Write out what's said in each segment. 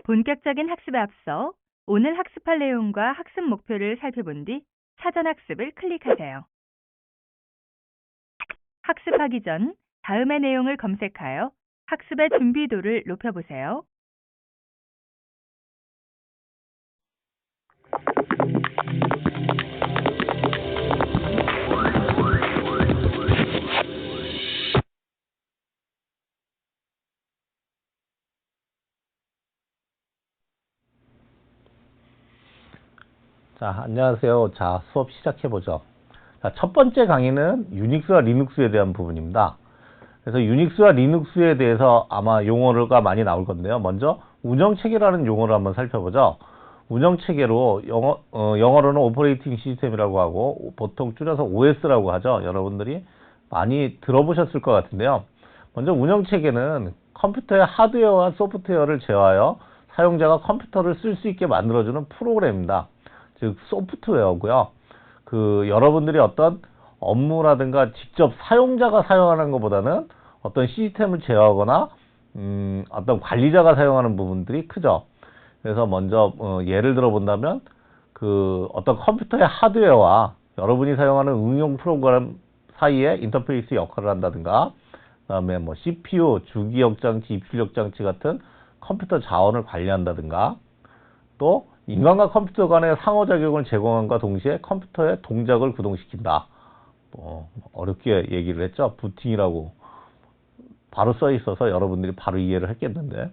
본격적인 학습에 앞서 오늘 학습할 내용과 학습 목표를 살펴본 뒤 사전 학습을 클릭하세요. 학습하기 전 다음의 내용을 검색하여 학습의 준비도를 높여보세요. 자, 안녕하세요. 자, 수업 시작해보죠. 자, 첫 번째 강의는 유닉스와 리눅스에 대한 부분입니다. 그래서 유닉스와 리눅스에 대해서 아마 용어가 많이 나올 건데요. 먼저 운영체계라는 용어를 한번 살펴보죠. 운영체계로 영어로는 오퍼레이팅 시스템이라고 하고 보통 줄여서 OS라고 하죠. 여러분들이 많이 들어보셨을 것 같은데요. 먼저 운영체계는 컴퓨터의 하드웨어와 소프트웨어를 제어하여 사용자가 컴퓨터를 쓸 수 있게 만들어주는 프로그램입니다. 즉 소프트웨어고요. 여러분들이 어떤 업무라든가 직접 사용자가 사용하는 것보다는 어떤 시스템을 제어하거나 어떤 관리자가 사용하는 부분들이 크죠. 그래서 먼저 예를 들어 본다면 어떤 컴퓨터의 하드웨어와 여러분이 사용하는 응용 프로그램 사이에 인터페이스 역할을 한다든가, 그다음에 뭐 CPU, 주기억 장치, 입출력 장치 같은 컴퓨터 자원을 관리한다든가, 또 인간과 컴퓨터 간의 상호작용을 제공함과 동시에 컴퓨터의 동작을 구동시킨다. 어렵게 얘기를 했죠. 부팅이라고 바로 써 있어서 여러분들이 바로 이해를 했겠는데,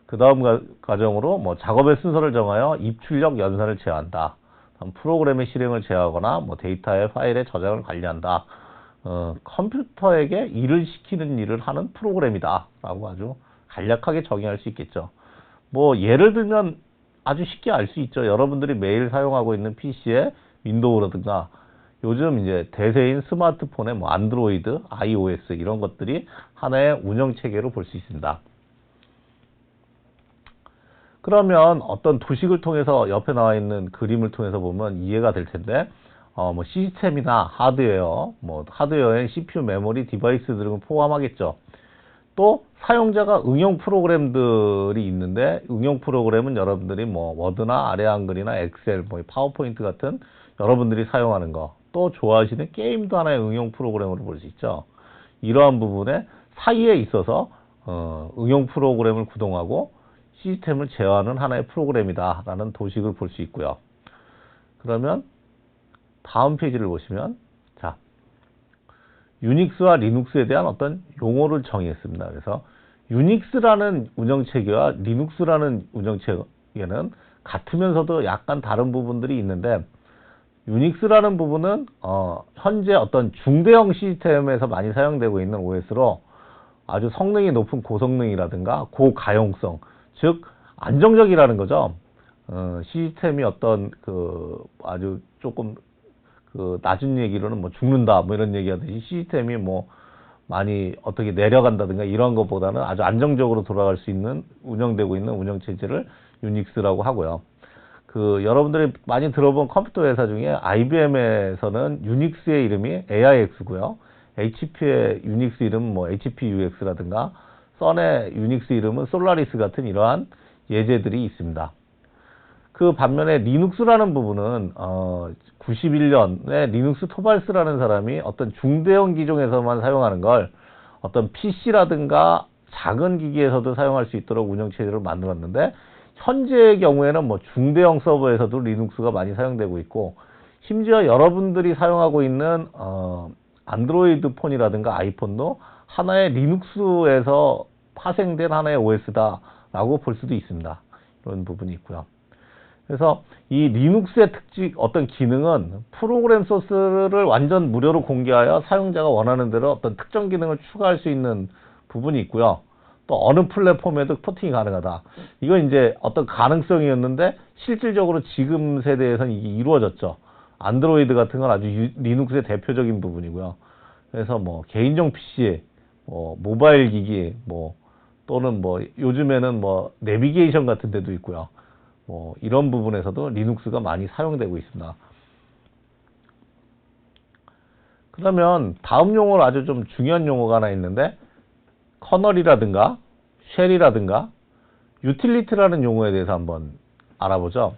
그 다음 과정으로 뭐 작업의 순서를 정하여 입출력 연산을 제어한다. 프로그램의 실행을 제어하거나 뭐 데이터의 파일의 저장을 관리한다. 컴퓨터에게 일을 시키는 일을 하는 프로그램이다 라고 아주 간략하게 정의할 수 있겠죠. 뭐 예를 들면 아주 쉽게 알 수 있죠. 여러분들이 매일 사용하고 있는 PC에 윈도우라든가 요즘 이제 대세인 스마트폰의 뭐 안드로이드, iOS 이런 것들이 하나의 운영 체계로 볼 수 있습니다. 그러면 어떤 도식을 통해서 옆에 나와 있는 그림을 통해서 보면 이해가 될 텐데, 뭐 시스템이나 하드웨어, 뭐 하드웨어엔 CPU, 메모리, 디바이스 등을 포함하겠죠. 또 사용자가 응용 프로그램들이 있는데, 응용 프로그램은 여러분들이 뭐 워드나 아래 한글이나 엑셀, 뭐 파워포인트 같은 여러분들이 사용하는 거, 또 좋아하시는 게임도 하나의 응용 프로그램으로 볼 수 있죠. 이러한 부분에 사이에 있어서 응용 프로그램을 구동하고 시스템을 제어하는 하나의 프로그램이다 라는 도식을 볼 수 있고요. 그러면 다음 페이지를 보시면, 자, 유닉스와 리눅스에 대한 어떤 용어를 정의했습니다. 그래서 유닉스라는 운영체계와 리눅스라는 운영체계는 같으면서도 약간 다른 부분들이 있는데, 유닉스라는 부분은 현재 어떤 중대형 시스템에서 많이 사용되고 있는 OS로 아주 성능이 높은 고성능이라든가 고가용성, 즉 안정적이라는 거죠. 시스템이 어떤 아주 조금 낮은 얘기로는 뭐 죽는다 뭐 이런 얘기하듯이 시스템이 뭐 많이 어떻게 내려간다든가 이런 것보다는 아주 안정적으로 돌아갈 수 있는 운영되고 있는 운영체제를 유닉스라고 하고요. 여러분들이 많이 들어본 컴퓨터 회사 중에 IBM에서는 유닉스의 이름이 AIX고요. HP의 유닉스 이름은 뭐 HPUX라든가, 선의 유닉스 이름은 솔라리스 같은 이러한 예제들이 있습니다. 그 반면에 리눅스라는 부분은 91년에 리눅스 토발스라는 사람이 어떤 중대형 기종에서만 사용하는 걸 어떤 PC라든가 작은 기기에서도 사용할 수 있도록 운영체제를 만들었는데, 현재의 경우에는 뭐 중대형 서버에서도 리눅스가 많이 사용되고 있고, 심지어 여러분들이 사용하고 있는 안드로이드 폰이라든가 아이폰도 하나의 리눅스에서 파생된 하나의 OS다 라고 볼 수도 있습니다. 이런 부분이 있고요. 그래서 이 리눅스의 어떤 기능은 프로그램 소스를 완전 무료로 공개하여 사용자가 원하는 대로 어떤 특정 기능을 추가할 수 있는 부분이 있고요. 또 어느 플랫폼에도 포팅이 가능하다. 이건 이제 어떤 가능성이었는데 실질적으로 지금 세대에서는 이게 이루어졌죠. 안드로이드 같은 건 아주 리눅스의 대표적인 부분이고요. 그래서 뭐 개인용 PC, 모바일 기기, 또는 요즘에는 내비게이션 같은 데도 있고요. 이런 부분에서도 리눅스가 많이 사용되고 있습니다. 그러면 다음 용어로 아주 좀 중요한 용어가 하나 있는데, 커널이라든가 쉘이라든가 유틸리티라는 용어에 대해서 한번 알아보죠.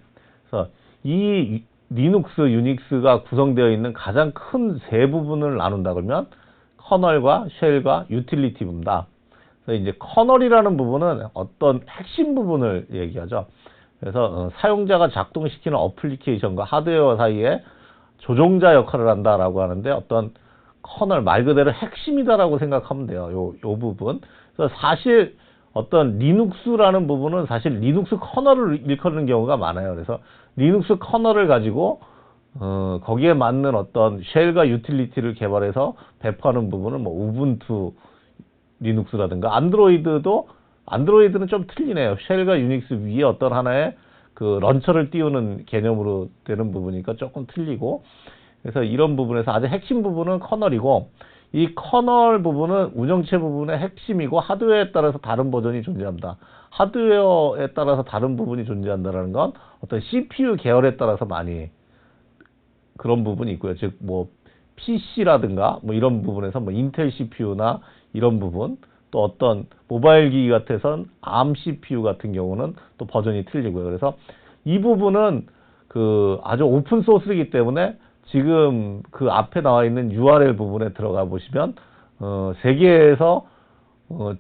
그래서 이 리눅스, 유닉스가 구성되어 있는 가장 큰 세 부분을 나눈다 그러면 커널과 쉘과 유틸리티입니다. 그래서 이제 커널이라는 부분은 어떤 핵심 부분을 얘기하죠. 그래서 사용자가 작동시키는 어플리케이션과 하드웨어 사이에 조종자 역할을 한다라고 하는데 어떤 커널 말 그대로 핵심이다라고 생각하면 돼요. 요 부분. 그래서 사실 어떤 리눅스라는 부분은 사실 리눅스 커널을 일컫는 경우가 많아요. 그래서 리눅스 커널을 가지고 거기에 맞는 어떤 쉘과 유틸리티를 개발해서 배포하는 부분은 뭐 우분투 리눅스라든가 안드로이드는 좀 틀리네요. 쉘과 유닉스 위에 어떤 하나의 그 런처를 띄우는 개념으로 되는 부분이니까 조금 틀리고, 그래서 이런 부분에서 아주 핵심 부분은 커널이고, 이 커널 부분은 운영체 부분의 핵심이고 하드웨어에 따라서 다른 버전이 존재한다. 하드웨어에 따라서 다른 부분이 존재한다는 건 어떤 CPU 계열에 따라서 많이 그런 부분이 있고요. 즉 뭐 PC라든가 뭐 이런 부분에서 뭐 인텔 CPU나 이런 부분, 또 어떤 모바일 기기 같아선 ARM CPU 같은 경우는 또 버전이 틀리고요. 그래서 이 부분은 그 아주 오픈 소스이기 때문에 지금 그 앞에 나와 있는 URL 부분에 들어가 보시면 세계에서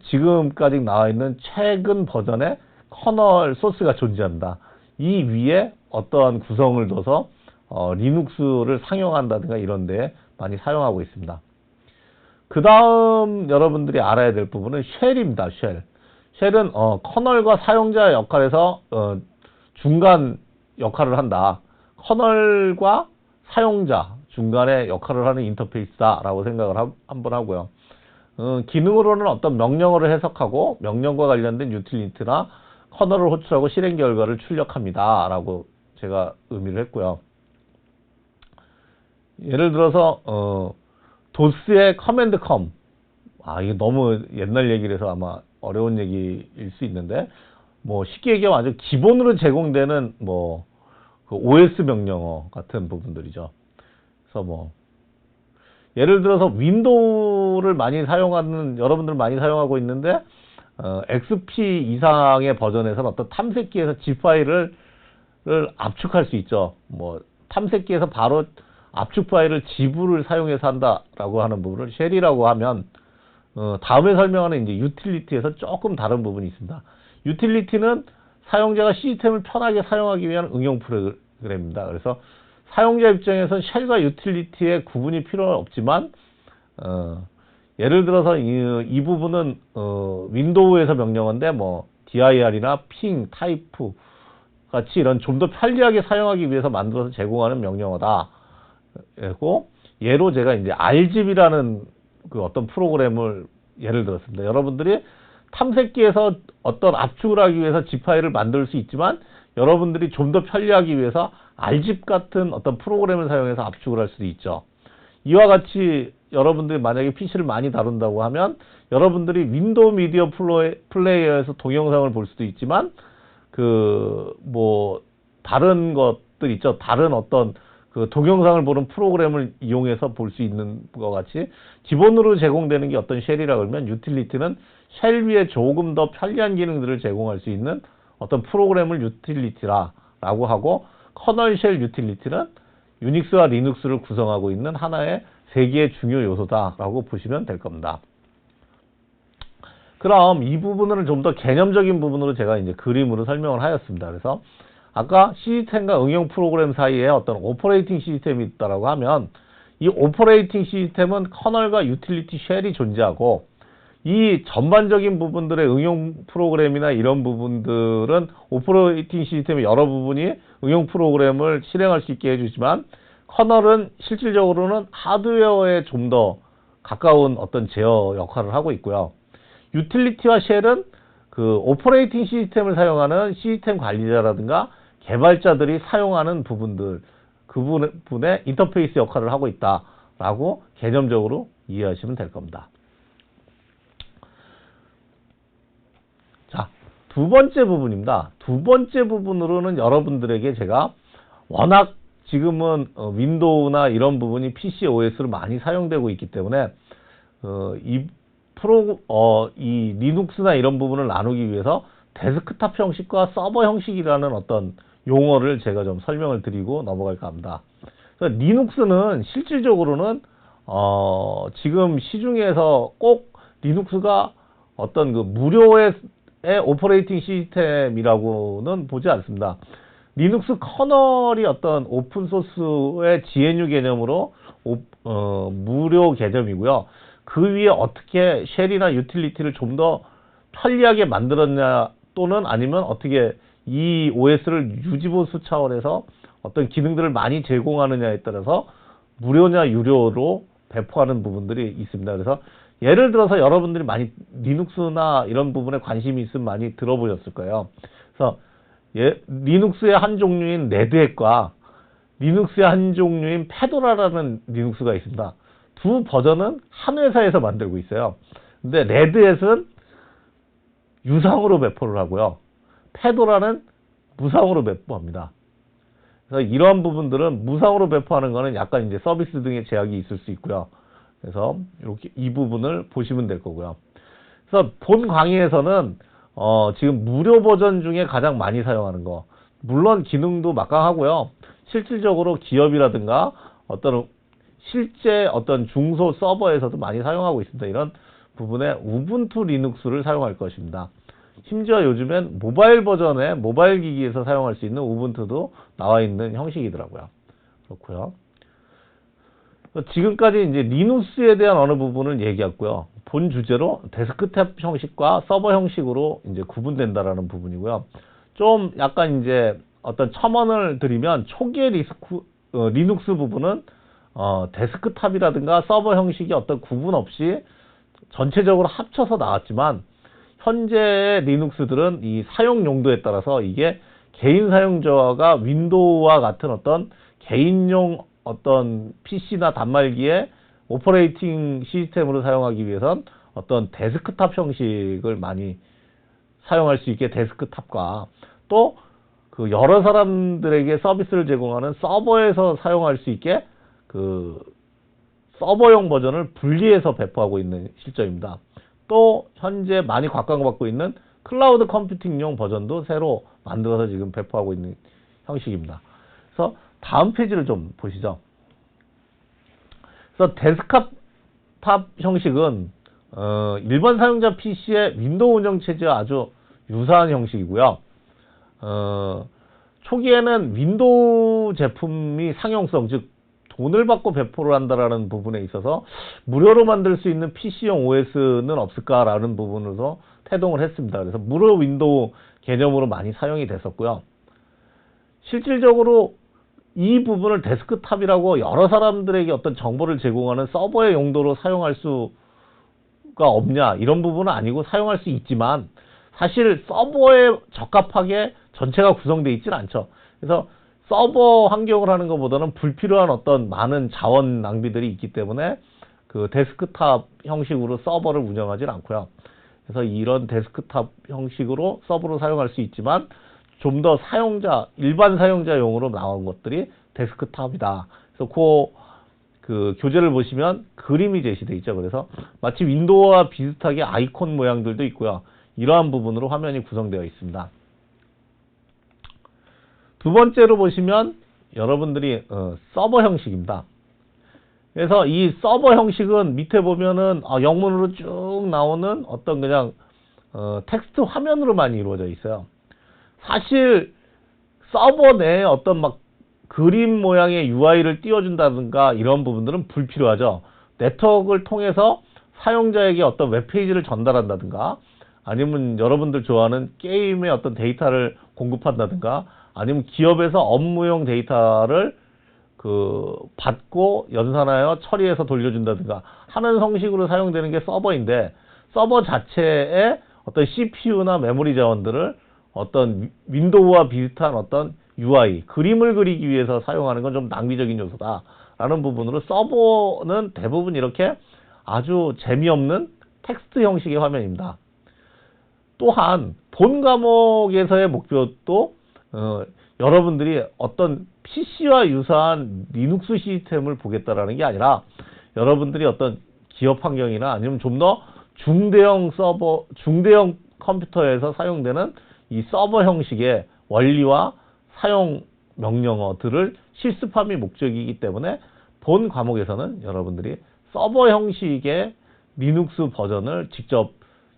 지금까지 나와 있는 최근 버전의 커널 소스가 존재한다. 이 위에 어떠한 구성을 둬서 리눅스를 상용한다든가 이런 데 많이 사용하고 있습니다. 그 다음 여러분들이 알아야 될 부분은 쉘입니다. 쉘은 커널과 사용자 역할에서 중간 역할을 한다. 커널과 사용자 중간에 역할을 하는 인터페이스다라고 생각을 한번 하고요. 기능으로는 어떤 명령어를 해석하고 명령과 관련된 유틸리티나 커널을 호출하고 실행 결과를 출력합니다. 라고 제가 의미를 했고요. 예를 들어서 도스의 커맨드 컴, 이게 너무 옛날 얘기를 해서 아마 어려운 얘기일 수 있는데, 뭐 쉽게 얘기하면 아주 기본으로 제공되는 뭐 그 OS 명령어 같은 부분들이죠. 그래서 뭐 예를 들어서 윈도우를 많이 사용하는 여러분들 많이 사용하고 있는데 XP 이상의 버전에서는 어떤 탐색기에서 zip 파일을 압축할 수 있죠. 뭐 탐색기에서 바로 압축 파일을 zip을 사용해서 한다라고 하는 부분을 쉘이라고 하면, 다음에 설명하는 이제 유틸리티에서 조금 다른 부분이 있습니다. 유틸리티는 사용자가 시스템을 편하게 사용하기 위한 응용 프로그램입니다. 그래서 사용자 입장에서는 쉘과 유틸리티의 구분이 필요는 없지만, 예를 들어서 이 부분은 윈도우에서 명령어인데 뭐 dir이나 ping, 타이프 같이 이런 좀 더 편리하게 사용하기 위해서 만들어서 제공하는 명령어다. 고 예로 제가 이제 rzip이라는 그 어떤 프로그램을 예를 들었습니다. 여러분들이 탐색기에서 어떤 압축을 하기 위해서 zip 파일을 만들 수 있지만, 여러분들이 좀 더 편리하기 위해서 rzip 같은 어떤 프로그램을 사용해서 압축을 할 수도 있죠. 이와 같이 여러분들이 만약에 PC를 많이 다룬다고 하면 여러분들이 윈도우 미디어 플레이어에서 동영상을 볼 수도 있지만, 그 뭐 다른 것들 있죠. 다른 어떤 그 동영상을 보는 프로그램을 이용해서 볼 수 있는 것 같이 기본으로 제공되는 게 어떤 쉘이라 그러면, 유틸리티는 쉘 위에 조금 더 편리한 기능들을 제공할 수 있는 어떤 프로그램을 유틸리티라고 하고, 커널 쉘 유틸리티는 유닉스와 리눅스를 구성하고 있는 하나의 세 개의 중요 요소다라고 보시면 될 겁니다. 그럼 이 부분을 좀 더 개념적인 부분으로 제가 이제 그림으로 설명을 하였습니다. 그래서 아까 시스템과 응용 프로그램 사이에 어떤 오퍼레이팅 시스템이 있다라고 하면, 이 오퍼레이팅 시스템은 커널과 유틸리티 쉘이 존재하고, 이 전반적인 부분들의 응용 프로그램이나 이런 부분들은 오퍼레이팅 시스템의 여러 부분이 응용 프로그램을 실행할 수 있게 해주지만, 커널은 실질적으로는 하드웨어에 좀 더 가까운 어떤 제어 역할을 하고 있고요. 유틸리티와 쉘은 그 오퍼레이팅 시스템을 사용하는 시스템 관리자라든가 개발자들이 사용하는 부분들, 그 부분의 인터페이스 역할을 하고 있다라고 개념적으로 이해하시면 될 겁니다. 자, 두 번째 부분입니다. 두 번째 부분으로는 여러분들에게 제가 워낙 지금은 윈도우나 이런 부분이 PC OS로 많이 사용되고 있기 때문에 이 리눅스나 이런 부분을 나누기 위해서 데스크탑 형식과 서버 형식이라는 어떤 용어를 제가 좀 설명을 드리고 넘어갈까 합니다. 그래서 리눅스는 실질적으로는 지금 시중에서 꼭 리눅스가 어떤 그 무료의 오퍼레이팅 시스템이라고는 보지 않습니다. 리눅스 커널이 어떤 오픈소스의 GNU 개념으로 무료 개념이고요. 그 위에 어떻게 쉘이나 유틸리티를 좀 더 편리하게 만들었냐, 또는 아니면 어떻게 이 OS를 유지보수 차원에서 어떤 기능들을 많이 제공하느냐에 따라서 무료냐 유료로 배포하는 부분들이 있습니다. 그래서 예를 들어서 여러분들이 많이 리눅스나 이런 부분에 관심이 있으면 많이 들어보셨을 거예요. 그래서 리눅스의 한 종류인 레드햇과 리눅스의 한 종류인 페도라라는 리눅스가 있습니다. 두 버전은 한 회사에서 만들고 있어요. 근데 레드햇은 유상으로 배포를 하고요. 페도라는 무상으로 배포합니다. 그래서 이러한 부분들은 무상으로 배포하는 거는 약간 이제 서비스 등의 제약이 있을 수 있고요. 그래서 이렇게 이 부분을 보시면 될 거고요. 그래서 본 강의에서는 지금 무료 버전 중에 가장 많이 사용하는 거, 물론 기능도 막강하고요. 실질적으로 기업이라든가 어떤 실제 어떤 중소 서버에서도 많이 사용하고 있습니다. 이런 부분에 우분투 리눅스를 사용할 것입니다. 심지어 요즘엔 모바일 버전의 모바일 기기에서 사용할 수 있는 우분투도 나와 있는 형식이더라고요. 그렇고요. 지금까지 이제 리눅스에 대한 어느 부분을 얘기했고요. 본 주제로 데스크탑 형식과 서버 형식으로 이제 구분된다라는 부분이고요. 좀 약간 이제 어떤 첨언을 드리면 초기의 리눅스 부분은 데스크탑이라든가 서버 형식이 어떤 구분 없이 전체적으로 합쳐서 나왔지만, 현재의 리눅스들은 이 사용 용도에 따라서 이게 개인 사용자가 윈도우와 같은 어떤 개인용 어떤 PC나 단말기에 오퍼레이팅 시스템으로 사용하기 위해선 어떤 데스크탑 형식을 많이 사용할 수 있게 데스크탑과 또 그 여러 사람들에게 서비스를 제공하는 서버에서 사용할 수 있게 그 서버용 버전을 분리해서 배포하고 있는 실정입니다. 또 현재 많이 각광받고 있는 클라우드 컴퓨팅용 버전도 새로 만들어서 지금 배포하고 있는 형식입니다. 그래서 다음 페이지를 좀 보시죠. 그래서 데스크탑 형식은 일반 사용자 PC의 윈도우 운영체제와 아주 유사한 형식이고요. 초기에는 윈도우 제품이 상용성, 즉 돈을 받고 배포를 한다라는 부분에 있어서 무료로 만들 수 있는 PC용 OS는 없을까라는 부분으로 태동을 했습니다. 그래서 무료 윈도우 개념으로 많이 사용이 됐었고요. 실질적으로 이 부분을 데스크탑이라고 여러 사람들에게 어떤 정보를 제공하는 서버의 용도로 사용할 수가 없냐, 이런 부분은 아니고 사용할 수 있지만 사실 서버에 적합하게 전체가 구성되어 있지는 않죠. 그래서 서버 환경을 하는 것보다는 불필요한 어떤 많은 자원 낭비들이 있기 때문에 그 데스크탑 형식으로 서버를 운영하지는 않고요. 그래서 이런 데스크탑 형식으로 서버로 사용할 수 있지만 좀 더 일반 사용자용으로 나온 것들이 데스크탑이다. 그래서 그 교재를 보시면 그림이 제시되어 있죠. 그래서 마치 윈도우와 비슷하게 아이콘 모양들도 있고요. 이러한 부분으로 화면이 구성되어 있습니다. 두 번째로 보시면 여러분들이 서버 형식입니다. 그래서 이 서버 형식은 밑에 보면은 영문으로 쭉 나오는 어떤 그냥 텍스트 화면으로 많이 이루어져 있어요. 사실 서버 내에 어떤 막 그림 모양의 UI를 띄워준다든가 이런 부분들은 불필요하죠. 네트워크를 통해서 사용자에게 어떤 웹페이지를 전달한다든가, 아니면 여러분들 좋아하는 게임의 어떤 데이터를 공급한다든가, 아니면 기업에서 업무용 데이터를 받고 연산하여 처리해서 돌려준다든가 하는 형식으로 사용되는 게 서버인데, 서버 자체에 어떤 CPU나 메모리 자원들을 어떤 윈도우와 비슷한 어떤 UI, 그림을 그리기 위해서 사용하는 건 좀 낭비적인 요소다라는 부분으로 서버는 대부분 이렇게 아주 재미없는 텍스트 형식의 화면입니다. 또한 본 과목에서의 목표도 여러분들이 어떤 PC와 유사한 리눅스 시스템을 보겠다라는 게 아니라 중대형 컴퓨터에서 사용되는 이 서버 형식의 원리와 사용 명령어들을 실습함이 목적이기 때문에 본 과목에서는 여러분들이 서버 형식의 리눅스 버전을 직접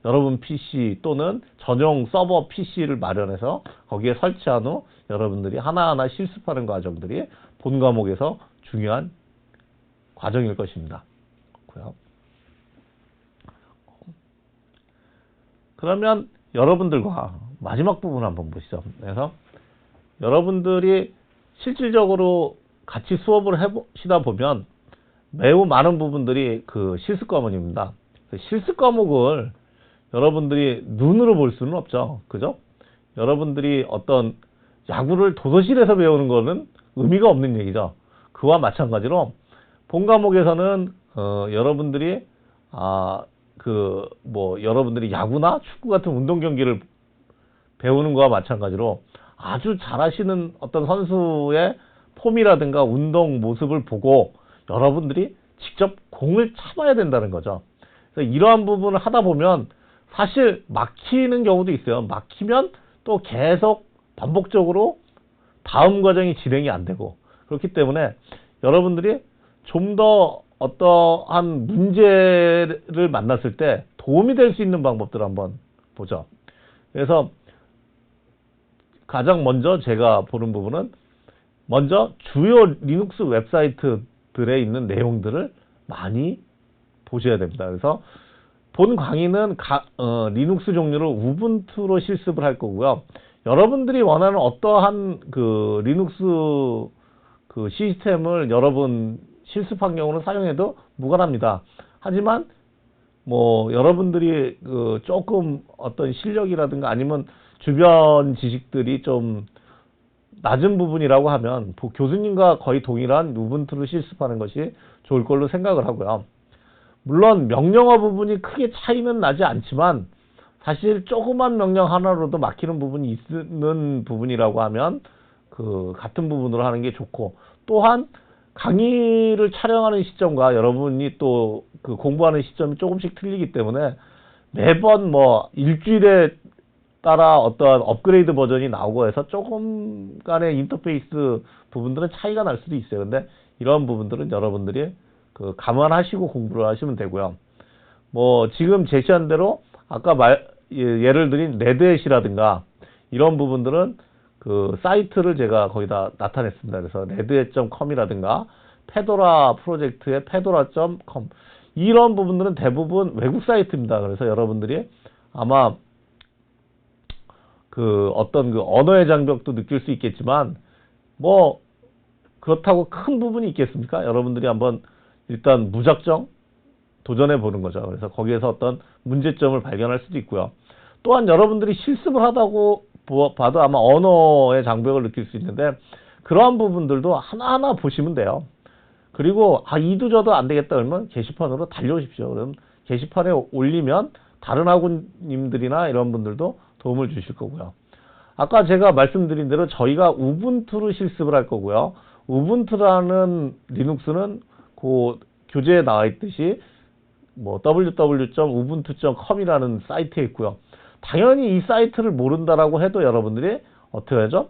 여러분 PC 또는 전용 서버 PC를 마련해서 거기에 설치한 후 여러분들이 하나하나 실습하는 과정들이 본 과목에서 중요한 과정일 것입니다. 그러면 여러분들과 마지막 부분 한번 보시죠. 그래서 여러분들이 실질적으로 같이 수업을 해보시다 보면 매우 많은 부분들이 그 실습 과목입니다. 실습 과목을 여러분들이 눈으로 볼 수는 없죠. 그죠? 여러분들이 어떤 야구를 도서실에서 배우는 거는 의미가 없는 얘기죠. 그와 마찬가지로 본 과목에서는 여러분들이 여러분들이 야구나 축구 같은 운동 경기를 배우는 거와 마찬가지로 아주 잘하시는 어떤 선수의 폼이라든가 운동 모습을 보고 여러분들이 직접 공을 참아야 된다는 거죠. 그래서 이러한 부분을 하다 보면 사실 막히는 경우도 있어요. 막히면 또 계속 반복적으로 다음 과정이 진행이 안 되고, 그렇기 때문에 여러분들이 좀 더 어떠한 문제를 만났을 때 도움이 될 수 있는 방법들을 한번 보죠. 그래서 가장 먼저 제가 보는 부분은 먼저 주요 리눅스 웹사이트들에 있는 내용들을 많이 보셔야 됩니다. 그래서 본 강의는 리눅스 종류를 우분투로 실습을 할 거고요. 여러분들이 원하는 어떠한 그 리눅스 그 시스템을 여러분 실습 환경으로 사용해도 무관합니다. 하지만 뭐 여러분들이 그 조금 어떤 실력이라든가 아니면 주변 지식들이 좀 낮은 부분이라고 하면 교수님과 거의 동일한 우분투를 실습하는 것이 좋을 걸로 생각을 하고요. 물론 명령어 부분이 크게 차이는 나지 않지만 사실 조그만 명령 하나로도 막히는 부분이 있는 부분이라고 하면 그 같은 부분으로 하는 게 좋고, 또한 강의를 촬영하는 시점과 여러분이 또 그 공부하는 시점이 조금씩 틀리기 때문에 매번 뭐 일주일에 따라 어떠한 업그레이드 버전이 나오고 해서 조금간의 인터페이스 부분들은 차이가 날 수도 있어요. 근데 이런 부분들은 여러분들이 그 감안하시고 공부를 하시면 되고요. 뭐 지금 제시한 대로 아까 예를 들인 레드햇이라든가 이런 부분들은 그 사이트를 제가 거기다 나타냈습니다. 그래서 redhat.com이라든가 페도라 프로젝트의 fedora.com 이런 부분들은 대부분 외국 사이트입니다. 그래서 여러분들이 아마 그 어떤 그 언어의 장벽도 느낄 수 있겠지만 뭐 그렇다고 큰 부분이 있겠습니까? 여러분들이 한번 일단 무작정 도전해 보는 거죠. 그래서 거기에서 어떤 문제점을 발견할 수도 있고요. 또한 여러분들이 실습을 하다고 봐도 아마 언어의 장벽을 느낄 수 있는데 그러한 부분들도 하나하나 보시면 돼요. 그리고 이도저도 안 되겠다 그러면 게시판으로 달려오십시오. 그럼 게시판에 올리면 다른 학우님들이나 이런 분들도 도움을 주실 거고요. 아까 제가 말씀드린 대로 저희가 우분투로 실습을 할 거고요. 우분투라는 리눅스는 그 교재에 나와 있듯이 뭐 www.ubuntu.com이라는 사이트에 있고요. 당연히 이 사이트를 모른다라고 해도 여러분들이 어떻게 하죠?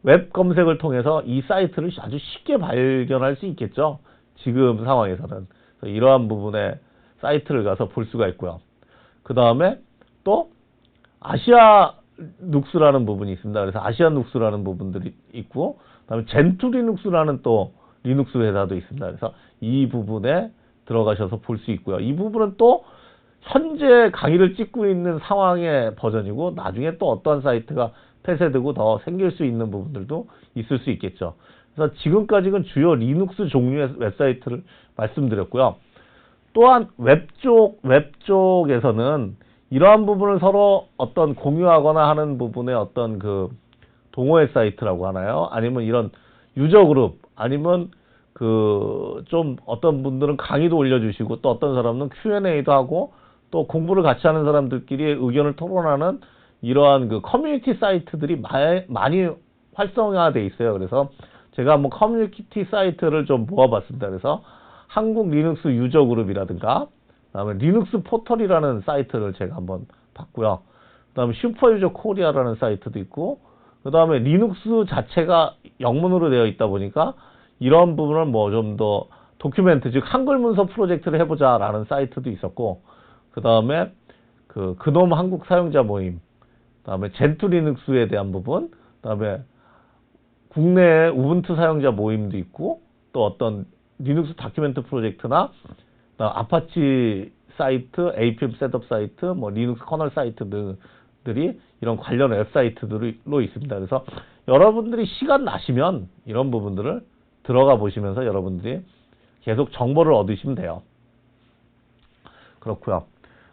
웹 검색을 통해서 이 사이트를 아주 쉽게 발견할 수 있겠죠. 지금 상황에서는. 이러한 부분에 사이트를 가서 볼 수가 있고요. 그 다음에 또 아시아 눅스라는 부분이 있습니다. 그래서 아시아 눅스라는 부분들이 있고, 그 다음에 젠투 리눅스라는 또 리눅스 회사도 있습니다. 그래서 이 부분에 들어가셔서 볼 수 있고요. 이 부분은 또 현재 강의를 찍고 있는 상황의 버전이고 나중에 또 어떠한 사이트가 폐쇄되고 더 생길 수 있는 부분들도 있을 수 있겠죠. 그래서 지금까지는 주요 리눅스 종류의 웹사이트를 말씀드렸고요. 또한 웹 쪽에서는 이러한 부분을 서로 어떤 공유하거나 하는 부분의 어떤 그 동호회 사이트라고 하나요? 아니면 이런 유저 그룹, 아니면 그 좀 어떤 분들은 강의도 올려주시고 또 어떤 사람은 Q&A도 하고 또 공부를 같이 하는 사람들끼리 의견을 토론하는 이러한 그 커뮤니티 사이트들이 많이 활성화되어 있어요. 그래서 제가 한번 커뮤니티 사이트를 좀 모아봤습니다. 그래서 한국 리눅스 유저 그룹이라든가 그다음에 리눅스 포털이라는 사이트를 제가 한번 봤고요. 그다음에 슈퍼유저 코리아라는 사이트도 있고, 그다음에 리눅스 자체가 영문으로 되어 있다 보니까 이런 부분을 뭐 좀 더 도큐멘트, 즉 한글 문서 프로젝트를 해보자라는 사이트도 있었고, 그다음에 그놈 한국 사용자 모임, 그다음에 젠투 리눅스에 대한 부분, 그다음에 국내 우분투 사용자 모임도 있고, 또 어떤 리눅스 다큐멘트 프로젝트나 아파치 사이트, APM 셋업 사이트, 뭐 리눅스 커널 사이트들이 이런 관련 웹사이트들로 있습니다. 그래서 여러분들이 시간 나시면 이런 부분들을 들어가 보시면서 여러분들이 계속 정보를 얻으시면 돼요. 그렇고요.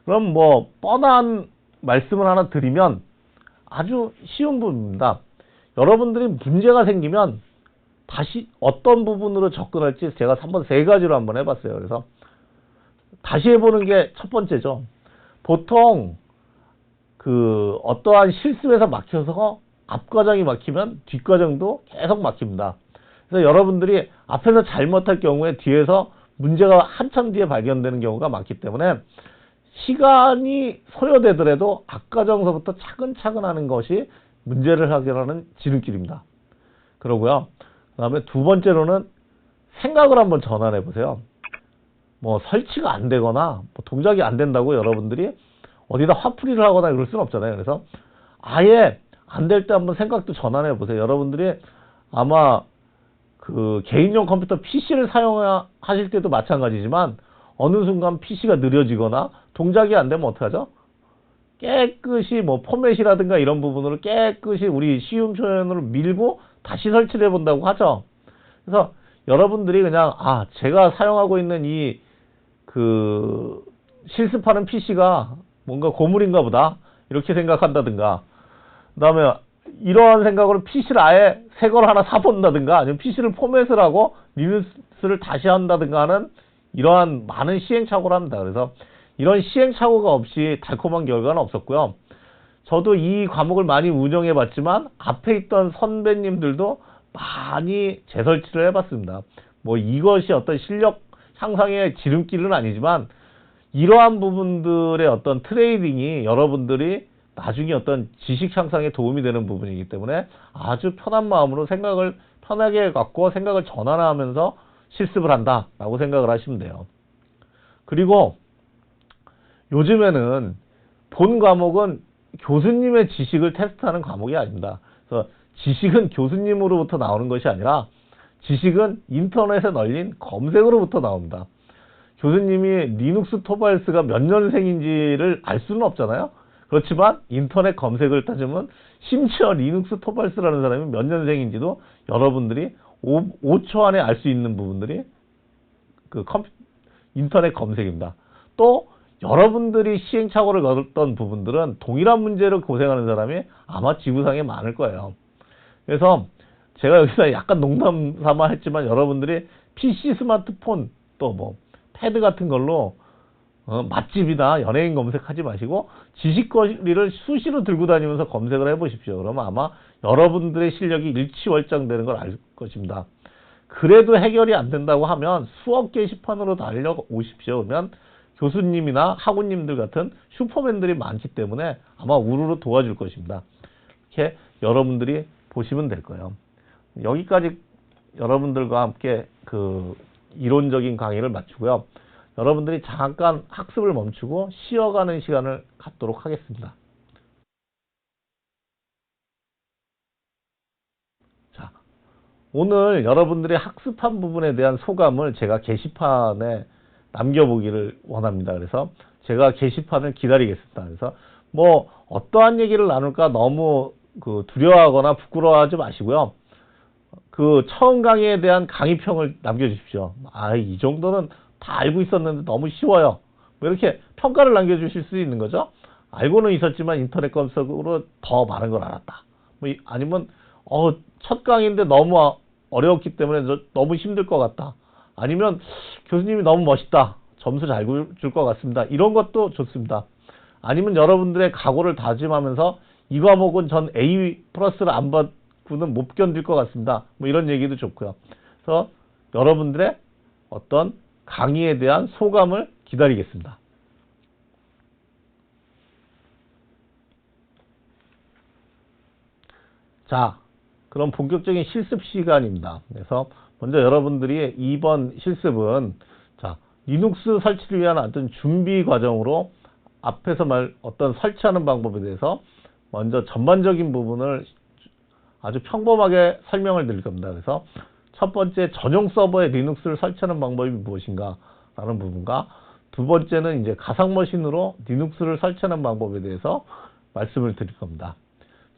그럼 뭐 뻔한 말씀을 하나 드리면 아주 쉬운 부분입니다. 여러분들이 문제가 생기면 다시 어떤 부분으로 접근할지 제가 한번 세 가지로 한번 해봤어요. 그래서 다시 해보는 게 첫 번째죠. 보통 어떠한 실습에서 막혀서 앞과정이 막히면 뒷과정도 계속 막힙니다. 그래서 여러분들이 앞에서 잘못할 경우에 뒤에서 문제가 한참 뒤에 발견되는 경우가 많기 때문에 시간이 소요되더라도 앞과정서부터 차근차근 하는 것이 문제를 해결하는 지름길입니다. 그러고요. 그 다음에 두 번째로는 생각을 한번 전환해 보세요. 뭐 설치가 안 되거나 뭐 동작이 안 된다고 여러분들이 어디다 화풀이를 하거나 그럴 수는 없잖아요. 그래서 아예 안 될 때 한번 생각도 전환해 보세요. 여러분들이 아마 개인용 컴퓨터 PC를 사용하실 때도 마찬가지지만 어느 순간 PC가 느려지거나 동작이 안 되면 어떡하죠? 깨끗이 뭐 포맷이라든가 이런 부분으로 깨끗이 우리 쉬운 표현으로 밀고 다시 설치를 해본다고 하죠. 그래서 여러분들이 그냥 제가 사용하고 있는 이 실습하는 PC가 뭔가 고물인가 보다 이렇게 생각한다든가, 그 다음에 이러한 생각으로 PC를 아예 새 걸 하나 사본다든가, 아니면 PC를 포맷을 하고 리눅스를 다시 한다든가 하는 이러한 많은 시행착오를 합니다. 그래서 이런 시행착오가 없이 달콤한 결과는 없었고요. 저도 이 과목을 많이 운영해 봤지만 앞에 있던 선배님들도 많이 재설치를 해봤습니다. 뭐 이것이 어떤 실력 향상의 지름길은 아니지만 이러한 부분들의 어떤 트레이딩이 여러분들이 나중에 어떤 지식 향상에 도움이 되는 부분이기 때문에 아주 편한 마음으로 생각을 편하게 갖고 생각을 전환하면서 실습을 한다라고 생각을 하시면 돼요. 그리고 요즘에는 본 과목은 교수님의 지식을 테스트하는 과목이 아닙니다. 그래서 지식은 교수님으로부터 나오는 것이 아니라 지식은 인터넷에 널린 검색으로부터 나옵니다. 교수님이 리눅스 토발스가 몇 년생인지를 알 수는 없잖아요. 그렇지만 인터넷 검색을 따지면 심지어 리눅스 토발스라는 사람이 몇 년생인지도 여러분들이 5초 안에 알 수 있는 부분들이 인터넷 검색입니다. 또 여러분들이 시행착오를 거뒀던 부분들은 동일한 문제를 고생하는 사람이 아마 지구상에 많을 거예요. 그래서 제가 여기서 약간 농담 삼아 했지만 여러분들이 PC, 스마트폰, 또 뭐 패드 같은 걸로 맛집이나 연예인 검색하지 마시고 지식거리를 수시로 들고 다니면서 검색을 해보십시오. 그러면 아마 여러분들의 실력이 일취월장되는 걸 알 것입니다. 그래도 해결이 안 된다고 하면 수업 게시판으로 달려오십시오. 그러면 교수님이나 학우님들 같은 슈퍼맨들이 많기 때문에 아마 우르르 도와줄 것입니다. 이렇게 여러분들이 보시면 될 거예요. 여기까지 여러분들과 함께 이론적인 강의를 마치고요. 여러분들이 잠깐 학습을 멈추고 쉬어가는 시간을 갖도록 하겠습니다. 자, 오늘 여러분들이 학습한 부분에 대한 소감을 제가 게시판에 남겨보기를 원합니다. 그래서 제가 게시판을 기다리겠습니다. 그래서 뭐 어떠한 얘기를 나눌까 너무 두려워하거나 부끄러워하지 마시고요. 처음 강의에 대한 강의평을 남겨주십시오. 이 정도는 다 알고 있었는데 너무 쉬워요. 뭐 이렇게 평가를 남겨주실 수 있는 거죠. 알고는 있었지만 인터넷 검색으로 더 많은 걸 알았다. 뭐 아니면 첫 강의인데 너무 어려웠기 때문에 너무 힘들 것 같다. 아니면 교수님이 너무 멋있다. 점수 잘 줄 것 같습니다. 이런 것도 좋습니다. 아니면 여러분들의 각오를 다짐하면서 이 과목은 전 A 플러스를 안 받고는 못 견딜 것 같습니다. 뭐 이런 얘기도 좋고요. 그래서 여러분들의 어떤 강의에 대한 소감을 기다리겠습니다. 자, 그럼 본격적인 실습 시간입니다. 그래서 먼저 여러분들이 이번 실습은 자, 리눅스 설치를 위한 어떤 준비 과정으로 앞에서 어떤 설치하는 방법에 대해서 먼저 전반적인 부분을 아주 평범하게 설명을 드릴 겁니다. 그래서 첫 번째 전용 서버에 리눅스를 설치하는 방법이 무엇인가 라는 부분과 두 번째는 이제 가상 머신으로 리눅스를 설치하는 방법에 대해서 말씀을 드릴 겁니다.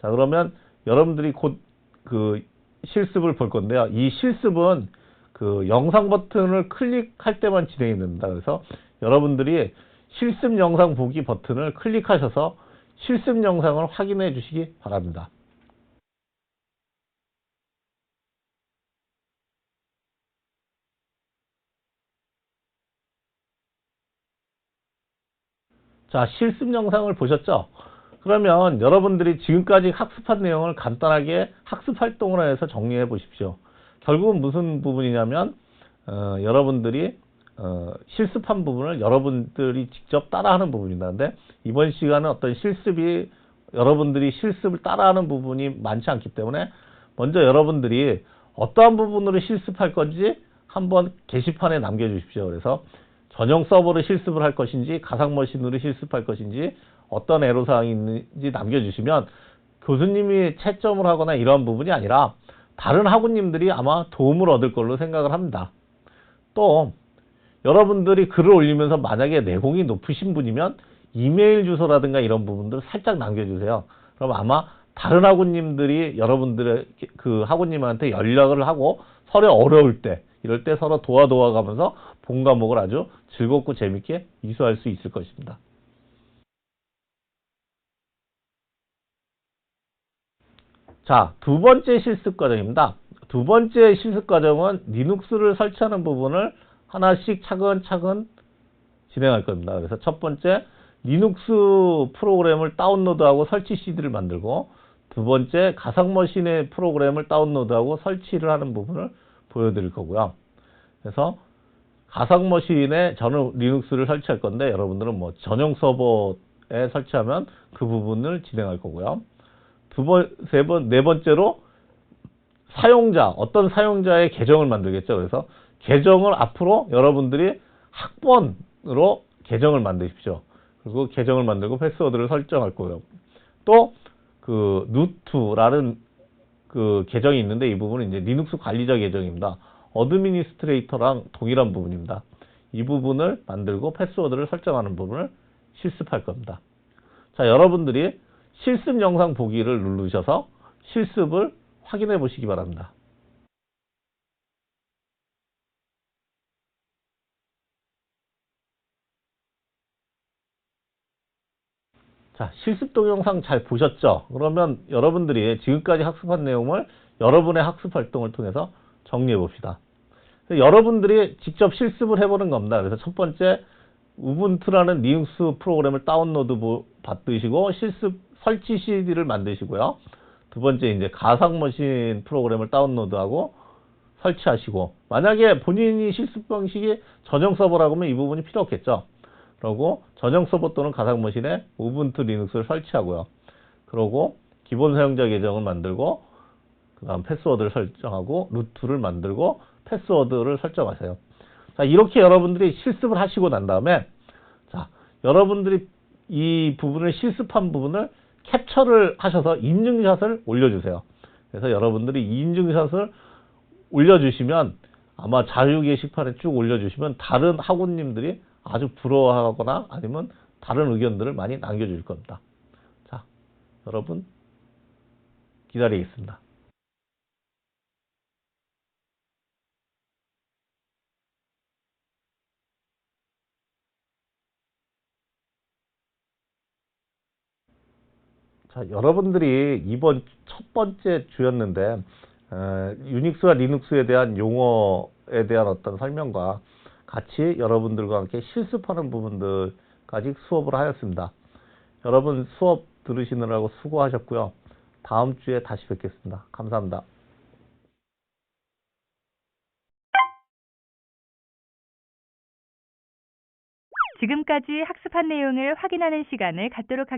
자, 그러면 여러분들이 곧 그 실습을 볼 건데요. 이 실습은 그 영상 버튼을 클릭할 때만 진행이 됩니다. 그래서 여러분들이 실습 영상 보기 버튼을 클릭하셔서 실습 영상을 확인해 주시기 바랍니다. 자, 실습 영상을 보셨죠? 그러면 여러분들이 지금까지 학습한 내용을 간단하게 학습 활동을 해서 정리해 보십시오. 결국은 무슨 부분이냐면 여러분들이 실습한 부분을 여러분들이 직접 따라하는 부분입니다. 근데 이번 시간은 어떤 실습이 여러분들이 실습을 따라하는 부분이 많지 않기 때문에 먼저 여러분들이 어떠한 부분으로 실습할 건지 한번 게시판에 남겨주십시오. 그래서 전용 서버로 실습을 할 것인지 가상 머신으로 실습할 것인지 어떤 애로사항이 있는지 남겨주시면 교수님이 채점을 하거나 이러한 부분이 아니라 다른 학우님들이 아마 도움을 얻을 걸로 생각을 합니다. 또 여러분들이 글을 올리면서 만약에 내공이 높으신 분이면 이메일 주소라든가 이런 부분들 살짝 남겨주세요. 그럼 아마 다른 학우님들이 여러분들의 그 학우님한테 연락을 하고 서로 어려울 때 이럴 때 서로 도와가면서 본 과목을 아주 즐겁고 재밌게 이수할 수 있을 것입니다. 자, 두 번째 실습 과정입니다. 두 번째 실습 과정은 리눅스를 설치하는 부분을 하나씩 차근차근 진행할 겁니다. 그래서 첫 번째, 리눅스 프로그램을 다운로드하고 설치 CD를 만들고 두 번째, 가상머신의 프로그램을 다운로드하고 설치를 하는 부분을 보여드릴 거고요. 그래서 가상머신에 저는 리눅스를 설치할 건데 여러분들은 뭐 전용 서버에 설치하면 그 부분을 진행할 거고요. 네 번째로 어떤 사용자의 계정을 만들겠죠. 그래서 계정을 앞으로 여러분들이 학번으로 계정을 만드십시오. 그리고 계정을 만들고 패스워드를 설정할 거고요. 또 그 누트라는 그 계정이 있는데 이 부분은 이제 리눅스 관리자 계정입니다. 어드미니스트레이터랑 동일한 부분입니다. 이 부분을 만들고 패스워드를 설정하는 부분을 실습할 겁니다. 자, 여러분들이 실습 영상 보기를 누르셔서 실습을 확인해 보시기 바랍니다. 자, 실습 동영상 잘 보셨죠? 그러면 여러분들이 지금까지 학습한 내용을 여러분의 학습 활동을 통해서 정리해 봅시다. 여러분들이 직접 실습을 해보는 겁니다. 그래서 첫 번째, 우분투라는 리눅스 프로그램을 다운로드 받으시고 실습 설치 CD를 만드시고요. 두 번째, 이제 가상머신 프로그램을 다운로드하고 설치하시고, 만약에 본인이 실습 방식이 전용 서버라고 하면 이 부분이 필요 없겠죠. 그리고 전용 서버 또는 가상머신에 우분투 리눅스를 설치하고요. 그리고 기본 사용자 계정을 만들고 그 다음 패스워드를 설정하고 루트를 만들고 패스워드를 설정하세요. 자, 이렇게 여러분들이 실습을 하시고 난 다음에 자, 여러분들이 이 부분을 실습한 부분을 캡처를 하셔서 인증샷을 올려주세요. 그래서 여러분들이 인증샷을 올려주시면 아마 자유 게시판에 쭉 올려주시면 다른 학우님들이 아주 부러워하거나 아니면 다른 의견들을 많이 남겨줄 겁니다. 자, 여러분 기다리겠습니다. 자, 여러분들이 이번 첫 번째 주였는데 유닉스와 리눅스에 대한 용어에 대한 어떤 설명과 같이 여러분들과 함께 실습하는 부분들까지 수업을 하였습니다. 여러분 수업 들으시느라고 수고하셨고요. 다음 주에 다시 뵙겠습니다. 감사합니다. 지금까지 학습한 내용을 확인하는 시간을 갖도록 하겠습니다.